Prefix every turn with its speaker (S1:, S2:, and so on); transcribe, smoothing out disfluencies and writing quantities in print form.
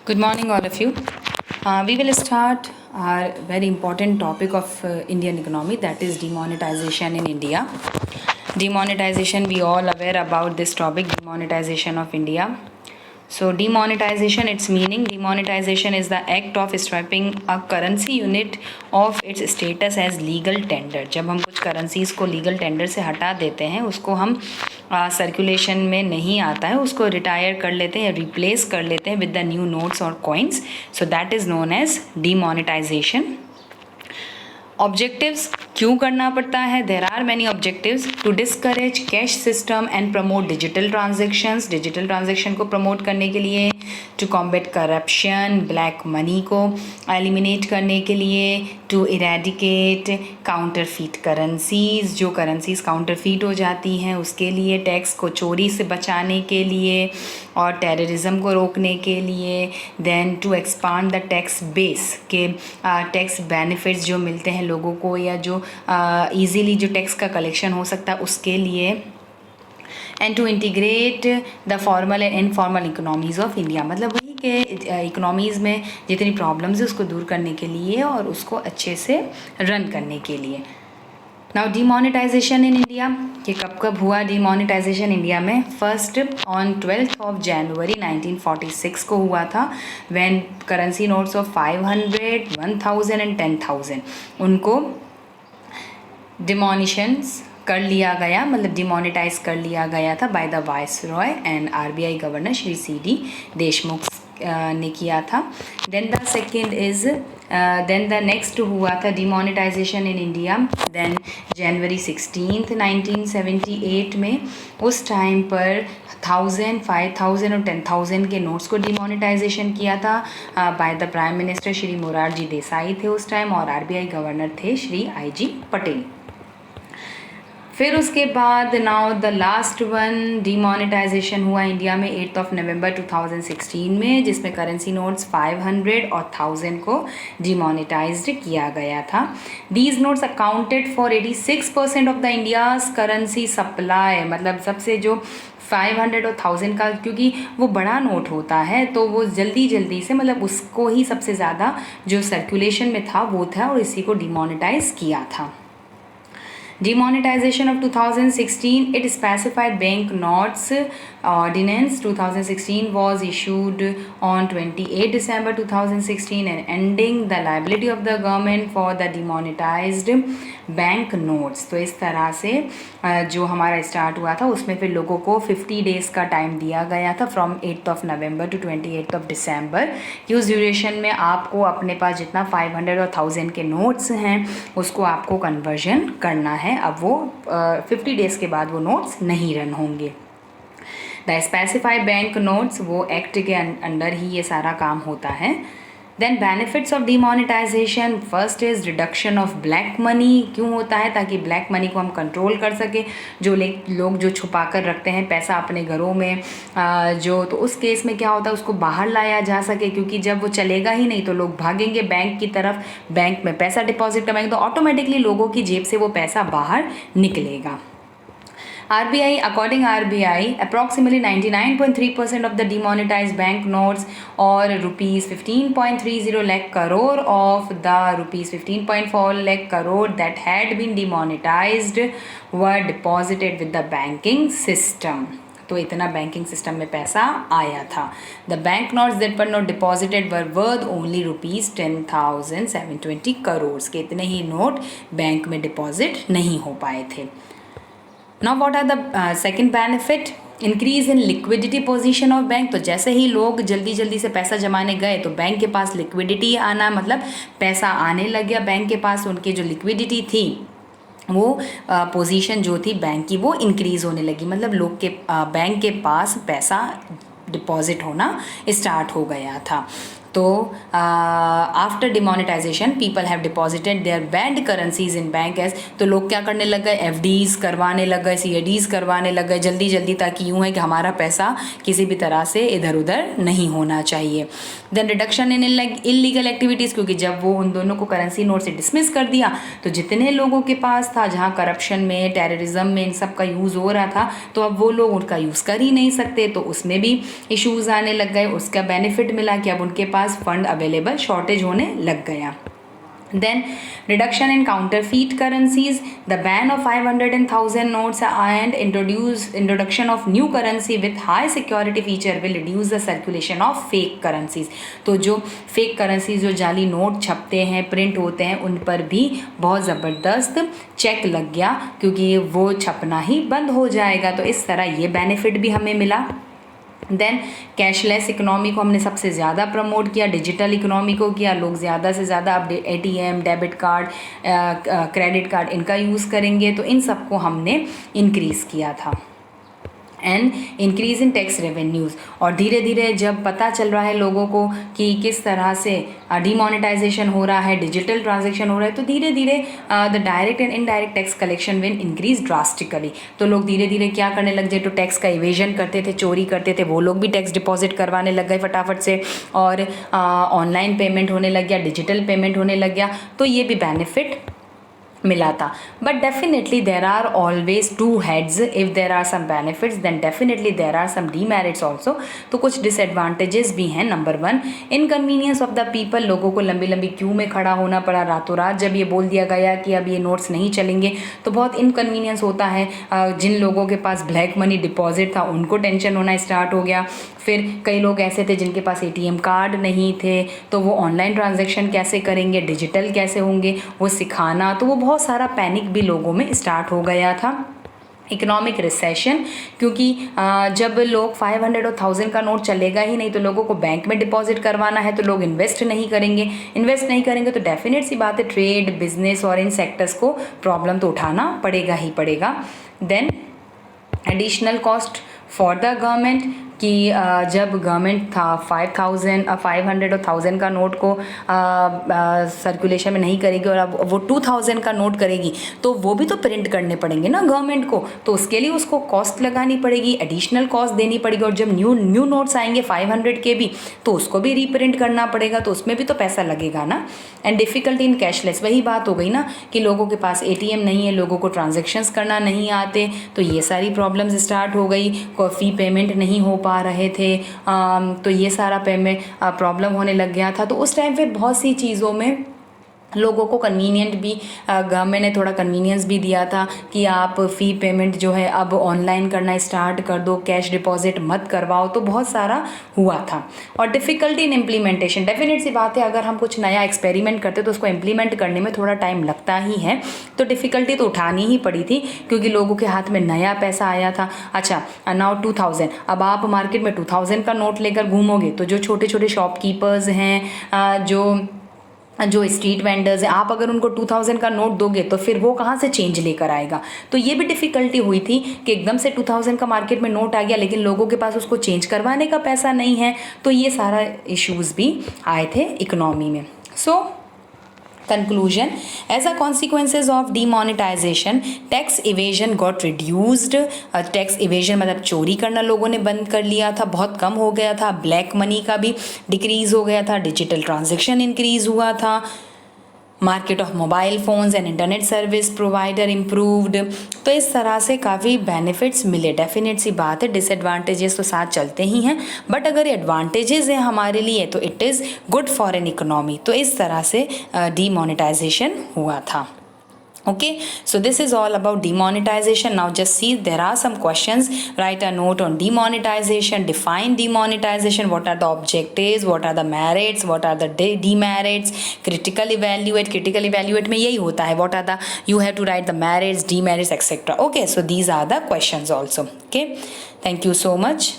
S1: Good morning, all of you. We will start our very important topic of Indian economy, that is demonetization in India. Demonetization, we all aware about this topic, demonetization of India. So demonetization, its meaning, demonetization is the act of stripping a currency unit of its status as legal tender. जब हम कुछ currencies को legal tender से हटा देते हैं, उसको हम सर्कुलेशन में नहीं आता है, उसको रिटायर कर लेते हैं, रिप्लेस कर लेते हैं विद द न्यू नोट्स और coins. So that is known as demonetisation. Objectives क्यों करना पड़ता है? There are many objectives. To discourage cash system and promote digital transactions. Digital transaction को प्रमोट करने के लिए. To combat corruption, black money को एलिमिनेट करने के लिए. टू इरेडिकेट काउंटरफीट करेंसीज, जो करेंसीज काउंटरफीट हो जाती हैं उसके लिए. टैक्स को चोरी से बचाने के लिए और टेररिज्म को रोकने के लिए. Then to expand the tax base, के टैक्स बेनिफिट्स जो मिलते हैं लोगों को या जो ईजीली जो टैक्स का कलेक्शन हो सकता है उसके लिए. And to integrate the formal and informal economies of India, मतलब वही के इकोनॉमीज़ में जितनी प्रॉब्लम्स है उसको दूर करने के लिए और उसको अच्छे से रन करने के लिए. नाउ डीमोनेटाइजेशन इन इंडिया, कि कब हुआ डीमोनेटाइजेशन इंडिया में? फर्स्ट ऑन 12 जनवरी 1946 को हुआ था, when currency notes of 500, 1000 and 10,000 उनको डिमोनिशंस कर लिया गया, मतलब डिमोनेटाइज कर लिया गया था by the viceroy and RBI governor Shri C D. Deshmukh ने किया था. Then the second is then the next हुआ था demonetisation in India then January 16, 1978 में. उस टाइम पर 1000, 5000 और 10,000 के नोट्स को डिमोनेटाइजेशन किया था by the prime minister Shri Morarji Desai थे उस टाइम, और आरबीआई गवर्नर थे श्री आई.जी. पटेल. फिर उसके बाद now the last one demonetisation हुआ इंडिया में 8 नवंबर 2016 में, जिसमें करेंसी नोट्स 500 और 1000 को डीमोनेटाइज्ड किया गया था. These notes accounted for 86% of the India's currency supply, मतलब सबसे जो 500 और 1000 का, क्योंकि वो बड़ा नोट होता है तो वो जल्दी से, मतलब उसको ही सबसे ज़्यादा जो सर्कुलेशन में था वो था और इसी को डीमोनेटाइज किया था. Demonetization of 2016, it specified bank notes ordinance 2016 was issued on 28 December 2016 and ending the liability of the government for the demonetized bank notes. तो इस तरह से जो हमारा स्टार्ट हुआ था उसमें फिर लोगों को 50 डेज़ का टाइम दिया गया था फ्रॉम 8 नवंबर टू 28 दिसंबर, कि उस ड्यूरेशन में आपको अपने पास जितना 500 और 1000 के नोट्स हैं उसको आपको कन्वर्जन करना है. अब वो 50 डेज़ के बाद वो नोट्स नहीं रन होंगे. द स्पेसिफाइड बैंक नोट्स, वो एक्ट के अंडर ही ये सारा काम होता है. Then benefits of demonetisation, first is reduction of black money. क्यों होता है? ताकि ब्लैक मनी को हम कंट्रोल कर सकें. जो लोग जो छुपा कर रखते हैं पैसा अपने घरों में, जो, तो उस केस में क्या होता है उसको बाहर लाया जा सके, क्योंकि जब वो चलेगा ही नहीं तो लोग भागेंगे बैंक की तरफ, बैंक में पैसा डिपॉजिट करवाएंगे तो ऑटोमेटिकली लोगों की जेब से वो पैसा बाहर निकलेगा. RBI, according RBI, approximately 99.3% of the demonetized bank notes or rupees 15.30 lakh crore of the rupees 15.4 lakh crore that had been demonetized were deposited with the banking system. तो इतना बैंकिंग सिस्टम में पैसा आया था. The bank notes that were not deposited were worth only rupees 10,720 crore के इतने ही note bank में deposit नहीं हो पाए थे. Now what are the second benefit? Increase in liquidity position of bank. तो जैसे ही लोग जल्दी से पैसा जमाने गए तो बैंक के पास लिक्विडिटी आना, मतलब पैसा आने लग गया बैंक के पास. उनकी जो लिक्विडिटी थी वो पोजीशन जो थी बैंक की वो इंक्रीज़ होने लगी, मतलब लोग के बैंक के पास पैसा डिपॉजिट होना स्टार्ट हो गया था. तो after demonetisation people have deposited their banned currencies in banks, तो लोग क्या करने लग गए, एफडीज करवाने लग गए, सीएडीज करवाने लग गए जल्दी जल्दी, ताकि यूँ है कि हमारा पैसा किसी भी तरह से इधर उधर नहीं होना चाहिए। Then reduction in illegal activities, क्योंकि जब वो उन दोनों को करेंसी नोट से डिसमिस कर दिया तो जितने लोगों के पास था जहाँ करप्शन में, टेररिज्म में इन सब का यूज़ हो रहा था, तो अब वो लोग उनका यूज़ कर ही नहीं सकते, तो उसमें भी इश्यूज़ आने लग गए। उसका बेनिफिट मिला कि अब उनके पास फंड अवेलेबल, शॉर्टेज होने लग गया। Then reduction in counterfeit currencies, the ban of 500 and 1000 notes and introduction of new currency with high security feature will reduce the circulation of fake currencies। तो जो fake currencies, जो जाली note छपते हैं, print होते हैं, उन पर भी बहुत ज़बरदस्त चेक लग गया, क्योंकि वो छपना ही बंद हो जाएगा। तो इस तरह ये बेनिफिट भी हमें मिला। देन कैशलेस इकोनॉमी को हमने सबसे ज़्यादा प्रमोट किया, डिजिटल इकोनॉमी को किया, लोग ज़्यादा से ज़्यादा अब ATM, debit card, credit card इनका यूज़ करेंगे, तो इन सबको हमने इंक्रीज़ किया था। And increase in tax revenues, और धीरे धीरे जब पता चल रहा है लोगों को कि किस तरह से डिमोनेटाइजेशन हो रहा है, डिजिटल ट्रांजेक्शन हो रहा है, तो धीरे धीरे the direct and indirect tax collection will increase drastically. तो लोग धीरे धीरे क्या करने लग जाए, तो टैक्स का इवेजन करते थे, चोरी करते थे, वो लोग भी टैक्स डिपॉजिट करवाने लग गए फटाफट से, और ऑनलाइन पेमेंट होने लग गया, डिजिटल पेमेंट होने लग गया, तो ये भी बेनिफिट मिला था। But definitely there are always two heads, if there are some benefits then definitely there are some demerits also. तो कुछ डिसएडवांटेजेस भी हैं। Number 1, inconvenience of the people, लोगों को लंबी लंबी क्यू में खड़ा होना पड़ा रातों रात। जब ये बोल दिया गया कि अब ये नोट्स नहीं चलेंगे तो बहुत इनकन्वीनियंस होता है। जिन लोगों के पास ब्लैक मनी डिपॉजिट था उनको टेंशन होना स्टार्ट हो गया। फिर कई लोग ऐसे थे जिनके पास एटीएम कार्ड नहीं थे, तो वो ऑनलाइन ट्रांजैक्शन कैसे करेंगे, डिजिटल कैसे होंगे, वो सिखाना, तो वो बहुत सारा पैनिक भी लोगों में स्टार्ट हो गया था। इकोनॉमिक रिसेशन, क्योंकि जब लोग 500 और 1000 का नोट चलेगा ही नहीं, तो लोगों को बैंक में डिपॉजिट करवाना है, तो लोग इन्वेस्ट नहीं करेंगे तो डेफिनेट सी बात है ट्रेड, बिजनेस और इन सेक्टर्स को प्रॉब्लम तो उठाना पड़ेगा ही पड़ेगा। Then additional cost for the government, कि जब गवर्नमेंट था 500 और 1000 का नोट को सर्कुलेशन में नहीं करेगी और अब वो 2000 का नोट करेगी, तो वो भी तो प्रिंट करने पड़ेंगे ना गवर्नमेंट को, तो उसके लिए उसको कॉस्ट लगानी पड़ेगी, एडिशनल कॉस्ट देनी पड़ेगी। और जब न्यू नोट्स आएंगे 500 के भी, तो उसको भी रीप्रिंट करना पड़ेगा, तो उसमें भी तो पैसा लगेगा ना। एंड डिफ़िकल्टी इन कैशलेस, वही बात हो गई ना कि लोगों के पास एटीएम नहीं है, लोगों को ट्रांजेक्शन्स करना नहीं आते, तो ये सारी प्रॉब्लम्स स्टार्ट हो गई। फ़ी पेमेंट नहीं हो पा रहे थे, तो ये सारा पेमेंट प्रॉब्लम होने लग गया था। तो उस टाइम फिर बहुत सी चीज़ों में लोगों को कन्वीनियंट भी, गवर्नमेंट ने थोड़ा कन्वीनियंस भी दिया था कि आप फ़ी पेमेंट जो है अब ऑनलाइन करना स्टार्ट कर दो, कैश डिपॉजिट मत करवाओ, तो बहुत सारा हुआ था। और डिफ़िकल्टी इन इम्प्लीमेंटेशन, डेफिनेट सी बात है अगर हम कुछ नया एक्सपेरिमेंट करते तो उसको इम्प्लीमेंट करने में थोड़ा टाइम लगता ही है, तो डिफ़िकल्टी तो उठानी ही पड़ी थी क्योंकि लोगों के हाथ में नया पैसा आया था। अच्छा, नाउ 2000, अब आप मार्केट में 2000 का नोट लेकर घूमोगे तो जो छोटे छोटे शॉपकीपर्स हैं, जो स्ट्रीट वेंडर्स हैं, आप अगर उनको 2000 का नोट दोगे तो फिर वो कहाँ से चेंज लेकर आएगा। तो ये भी डिफ़िकल्टी हुई थी कि एकदम से 2000 का मार्केट में नोट आ गया लेकिन लोगों के पास उसको चेंज करवाने का पैसा नहीं है, तो ये सारा इश्यूज़ भी आए थे इकोनॉमी में। सो conclusion, as a consequences of demonetization tax evasion got reduced। Tax evasion मतलब चोरी करना लोगों ने बंद कर लिया था, बहुत कम हो गया था, ब्लैक मनी का भी डिक्रीज़ हो गया था, डिजिटल ट्रांजैक्शन इंक्रीज़ हुआ था, market of mobile phones and internet service provider improved. तो इस तरह से काफ़ी बेनिफिट्स मिले। डेफिनेट सी बात है डिसएडवांटेजेस तो साथ चलते ही हैं, बट अगर एडवांटेजेस हैं हमारे लिए तो it is good for an economy. तो इस तरह से डीमोनेटाइजेशन हुआ था। Okay, so this is all about demonetization. Now just see, there are some questions. Write a note on demonetization, define demonetization, what are the objectives, what are the merits, what are the demerits, critical evaluate में यही होता है, what are the, you have to write the merits, demerits, etc. Okay, so these are the questions also. Okay, thank you so much.